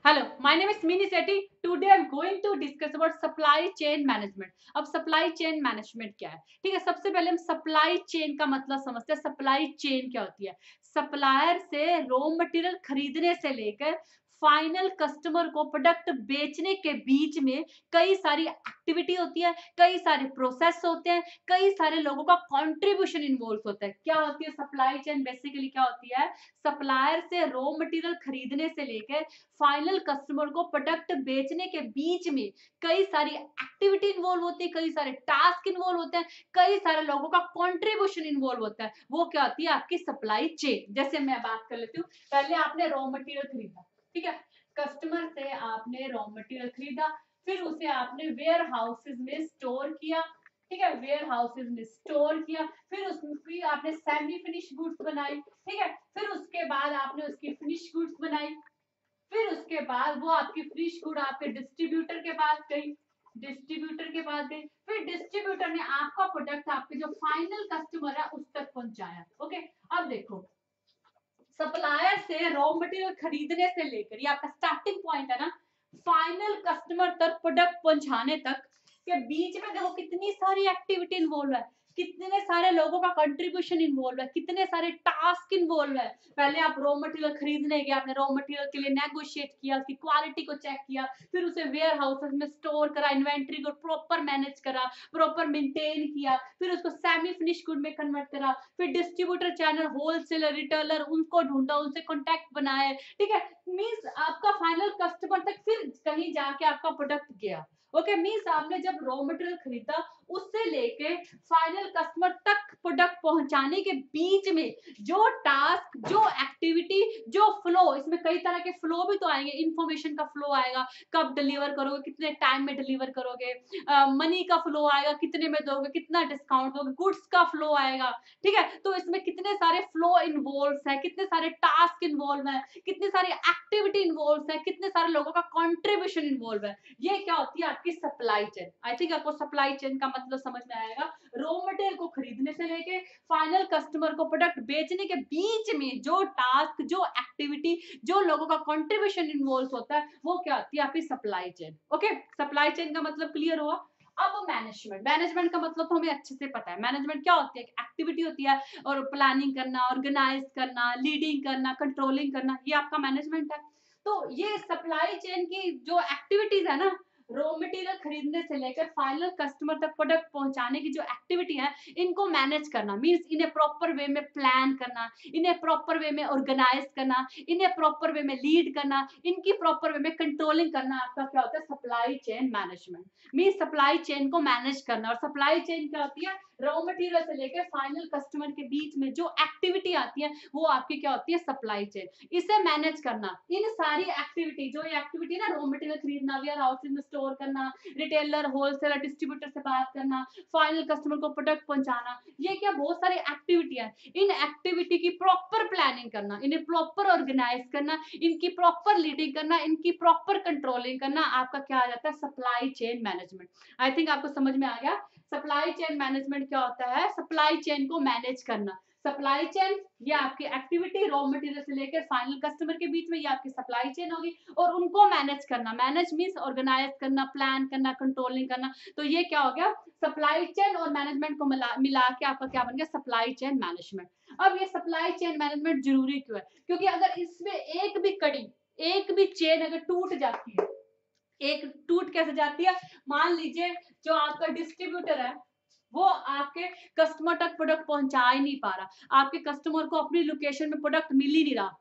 Hello, my name is Mini Sethi. Today I'm going to discuss about supply chain management. अब supply chain management क्या है? ठीक है, सबसे पहले हम supply chain का मतलब समझते हैं. supply chain क्या होती है? सप्लायर से रॉ मटेरियल खरीदने से लेकर फाइनल कस्टमर को प्रोडक्ट बेचने के बीच में कई सारी एक्टिविटी होती है, कई सारे प्रोसेस होते हैं, कई सारे लोगों का कंट्रीब्यूशन इन्वॉल्व होता है. क्या होती है सप्लाई चेन? बेसिकली क्या होती है? सप्लायर से रॉ मटेरियल खरीदने से लेकर फाइनल कस्टमर को प्रोडक्ट बेचने के बीच में कई सारी एक्टिविटी इन्वॉल्व होती है, कई सारे टास्क इन्वॉल्व होते हैं, कई सारे लोगों का कंट्रीब्यूशन इन्वॉल्व होता है. वो क्या होती है? आपकी सप्लाई चेन. जैसे मैं बात कर लेती हूँ, पहले आपने रॉ मटेरियल खरीदा, ठीक है, कस्टमर से आपने रॉ मटेरियल खरीदा, फिर उसे आपने वेयर हाउसेज में स्टोर किया, ठीक है, वेयर हाउसेज में स्टोर किया, फिर उसकी आपने सेमी फिनिश गुड्स बनाई, ठीक है, फिर उसके बाद आपने उसकी फिनिश गुड्स बनाई, फिर उसके बाद वो आपकी फिनिश गुड आपके डिस्ट्रीब्यूटर के पास गई, डिस्ट्रीब्यूटर के पास गई, फिर डिस्ट्रीब्यूटर ने आपका प्रोडक्ट आपके जो फाइनल कस्टमर है उस तक पहुंचाया. ओके, अब देखो, सप्लायर से रॉ मटेरियल खरीदने से लेकर, ये आपका स्टार्टिंग पॉइंट है ना, फाइनल कस्टमर तक प्रोडक्ट पहुंचाने तक के बीच में देखो कितनी सारी एक्टिविटी इन्वॉल्व है, कितने सारे लोगों का कंट्रीब्यूशन इन्वॉल्व है, कितने सारे टास्क इन्वॉल्व है. पहले आप रॉ मटेरियल खरीदने गए, आपने रॉ मटेरियल के लिए नेगोशिएट किया, उसकी क्वालिटी को चेक किया, फिर उसे वेयर हाउसेस में स्टोर करा, इन्वेंट्री को प्रॉपर मैनेज करा, प्रॉपर मेंटेन किया, फिर उसको सेमी फिनिश गुड में कन्वर्ट करा, फिर डिस्ट्रीब्यूटर चैनल, होलसेलर, रिटेलर, उनको ढूंढा, उनसे कॉन्टैक्ट बनाए, ठीक है. मींस आपका फाइनल कस्टमर तक फिर कहीं जाके आपका प्रोडक्ट गया. ओके, मींस आपने जब रॉ मटेरियल खरीदा उससे लेके फाइनल कस्टमर तक प्रोडक्ट पहुंचाने के बीच में जो टास्क, जो एक्टिविटी, जो फ्लो, इसमें कई तरह के फ्लो भी तो आएंगे. इंफॉर्मेशन का फ्लो आएगा, कब डिलीवर करोगे, कितने टाइम में डिलीवर करोगे, मनी का फ्लो आएगा, कितने में दोगे, कितना डिस्काउंट दोगे, गुड्स का फ्लो आएगा, ठीक है. तो इसमें कितने सारे फ्लो इन्वॉल्व है, कितने सारे टास्क इन्वॉल्व है, कितनी सारी एक्टिविटी इन्वॉल्व है, कितने सारे लोगों का कंट्रीब्यूशन इन्वॉल्व है. ये क्या होती है? आपकी सप्लाई चेन. आई थिंक आपको सप्लाई चेन का मतलब समझ में आएगा. रॉ मटेरियल को खरीदने से लेके फाइनल कस्टमर को प्रोडक्ट बेचने के बीच में जो टास्क, जो एक्टिविटी, जो लोगों का कंट्रीब्यूशन इन्वॉल्व होता है, वो क्या होती है? आपकी supply chain. Okay, supply chain का मतलब क्लियर हुआ. अब मैनेजमेंट, मैनेजमेंट का मतलब तो हमें अच्छे से पता है. मैनेजमेंट क्या होती है? एक्टिविटी होती है, और प्लानिंग करना, ऑर्गेनाइज करना, लीडिंग करना, कंट्रोलिंग करना, ये आपका मैनेजमेंट है. तो ये सप्लाई चेन की जो एक्टिविटीज है ना, रॉ मटेरियल खरीदने से लेकर फाइनल कस्टमर तक प्रोडक्ट पहुंचाने की जो एक्टिविटी है, इनको मैनेज करना मींस इन्हें प्रॉपर वे में प्लान करना, इन्हें प्रॉपर वे में ऑर्गेनाइज करना, इन्हें प्रॉपर वे में लीड करना, इनकी प्रॉपर वे में कंट्रोलिंग करना, आपका क्या होता है? Supply chain management. Means supply chain को मैनेज करना. और सप्लाई चेन क्या होती है? रॉ मटेरियल से लेकर फाइनल कस्टमर के बीच में जो एक्टिविटी आती है वो आपकी क्या होती है? Supply chain. इसे मैनेज करना. इन सारी एक्टिविटी, जो ये एक्टिविटी ना, रॉ मटेरियल खरीदना, वेयर हाउसेज में स्टोर करना, रिटेलर, होलसेलर, डिस्ट्रीब्यूटर से बात करना, फाइनल कस्टमर को प्रोडक्ट पहुंचाना, ये क्या बहुत सारी एक्टिविटी है. इन एक्टिविटी की प्रॉपर प्लानिंग करना, इन्हें प्रॉपर ऑर्गेनाइज करना, इनकी प्रॉपर लीडिंग करना, इनकी प्रॉपर कंट्रोलिंग करना, आपका क्या आ जाता है? Supply chain management. I think आपको समझ में आ गया. सप्लाई चेन मैनेजमेंट क्या होता है? सप्लाई चेन को मैनेज करना. सप्लाई चेन ये आपकी एक्टिविटी, रॉ मटेरियल से लेकर फाइनल कस्टमर के बीच में, ये आपकी सप्लाई चेन होगी. और उनको मैनेज करना, मैनेज मींस ऑर्गेनाइज करना, प्लान करना, कंट्रोलिंग करना. तो ये क्या हो गया? सप्लाई चेन और मैनेजमेंट को मिला के आपका क्या बन गया? Supply chain management. अब ये सप्लाई चेन मैनेजमेंट जरूरी क्यों है? क्योंकि अगर इसमें एक भी कड़ी, एक भी चेन अगर टूट जाती है, एक टूट कैसे जाती है? मान लीजिए जो आपका डिस्ट्रीब्यूटर है वो आपके कस्टमर तक प्रोडक्ट पहुंचा ही नहीं पा रहा, आपके कस्टमर को अपनी लोकेशन में प्रोडक्ट मिल ही नहीं रहा,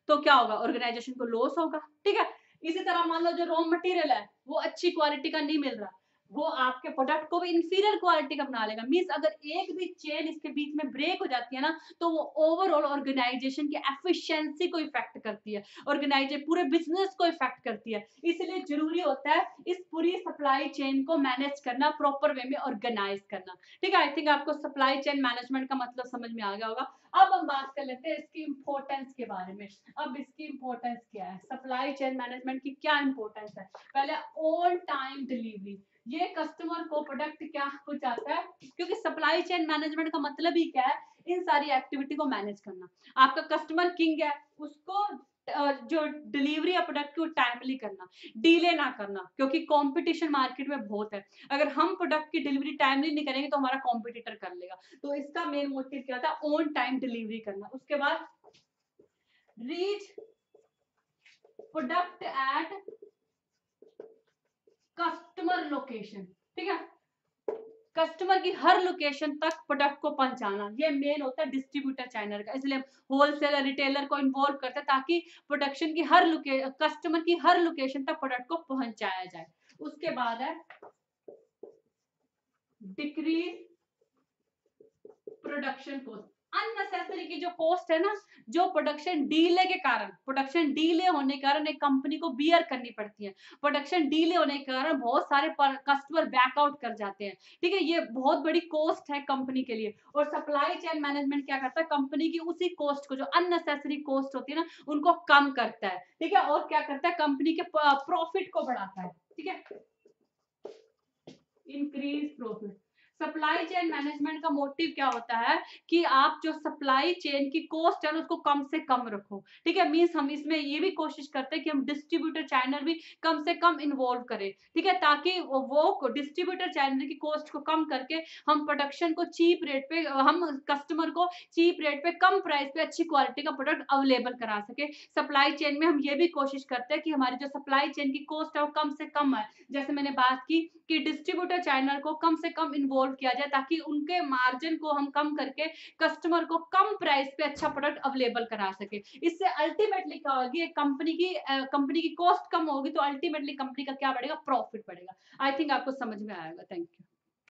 तो क्या होगा? ऑर्गेनाइजेशन को लॉस होगा, ठीक है. इसी तरह मान लो जो रॉ मटेरियल है वो अच्छी क्वालिटी का नहीं मिल रहा, वो आपके प्रोडक्ट को भी इंफीरियर क्वालिटी का बना लेगा. मींस अगर एक भी चेन इसके बीच में ब्रेक हो जाती है ना, तो वो ओवरऑल ऑर्गेनाइजेशन की एफिशिएंसी को इफेक्ट करती है, ऑर्गेनाइजेशन पूरे बिजनेस को इफेक्ट करती है. इसलिए जरूरी होता है इस पूरी सप्लाई चेन को मैनेज करना, प्रॉपर वे में ऑर्गेनाइज करना, ठीक है. आई थिंक आपको सप्लाई चेन मैनेजमेंट का मतलब समझ में आ गया होगा. अब हम बात कर लेते हैं इसकी इंपॉर्टेंस के बारे में. अब इसकी इंपॉर्टेंस क्या है? सप्लाई चेन मैनेजमेंट की क्या इंपॉर्टेंस है? पहले ऑन टाइम डिलीवरी. ये कस्टमर को प्रोडक्ट क्या पहुंचाता है? क्योंकि सप्लाई चेन मैनेजमेंट का मतलब ही क्या है? इन सारी एक्टिविटी को मैनेज करना. आपका कस्टमर किंग है, उसको जो डिलीवरी है प्रोडक्ट की वो टाइमली करना, डिले ना करना, क्योंकि कंपटीशन मार्केट में बहुत है। अगर हम प्रोडक्ट की डिलीवरी टाइमली नहीं करेंगे तो हमारा कॉम्पिटिटर कर लेगा। तो इसका मेन मोटिव क्या था, ऑन टाइम डिलीवरी करना। उसके बाद reach product at customer location, ठीक है, कस्टमर की हर लोकेशन तक प्रोडक्ट को पहुंचाना, ये मेन होता है डिस्ट्रीब्यूटर चैनल का। इसलिए होलसेलर रिटेलर को इन्वॉल्व करते हैं ताकि प्रोडक्शन की कस्टमर की हर लोकेशन तक प्रोडक्ट को पहुंचाया जाए। उसके बाद है डिक्रीज प्रोडक्शन कॉस्ट। अननेसेसरी की जो कॉस्ट है ना, जो प्रोडक्शन डीले के कारण, प्रोडक्शन डीले होने के कारण एक कंपनी को बियर करनी पड़ती है। प्रोडक्शन डीले होने के कारण बहुत सारे कस्टमर बैकआउट कर जाते हैं, ठीक है, ये बहुत बड़ी कॉस्ट है कंपनी के लिए। और सप्लाई चेन मैनेजमेंट क्या करता है, कंपनी की उसी कॉस्ट को, जो अननेसेसरी कॉस्ट होती है ना, उनको कम करता है, ठीक है, और क्या करता है, कंपनी के प्रॉफिट को बढ़ाता है, ठीक है, increase profit. Supply chain management का मोटिव क्या होता है कि आप जो सप्लाई चेन की कॉस्ट है उसको कम से कम रखो, ठीक है, मींस हम इसमें ये भी कोशिश करते हैं कि हम डिस्ट्रीब्यूटर चैनल भी कम से कम इन्वॉल्व करें, ठीक है, ताकि वो डिस्ट्रीब्यूटर चैनल की कॉस्ट को कम करके हम प्रोडक्शन को चीप रेट पे, हम कस्टमर को चीप रेट पे, कम प्राइस पे अच्छी क्वालिटी का प्रोडक्ट अवेलेबल करा सके। सप्लाई चेन में हम ये भी कोशिश करते हैं कि हमारी जो सप्लाई चेन की कॉस्ट है वो कम से कम है। जैसे मैंने बात की कि डिस्ट्रीब्यूटर चैनल को कम से कम इन्वॉल्व किया जाए ताकि उनके मार्जिन को हम कम करके कस्टमर को कम प्राइस पे अच्छा प्रोडक्ट अवेलेबल करा सके। इससे अल्टीमेटली क्या होगी, कंपनी की कॉस्ट कम होगी तो अल्टीमेटली कंपनी का क्या बढ़ेगा, प्रॉफिट बढ़ेगा। आई थिंक आपको समझ में आएगा। Thank you.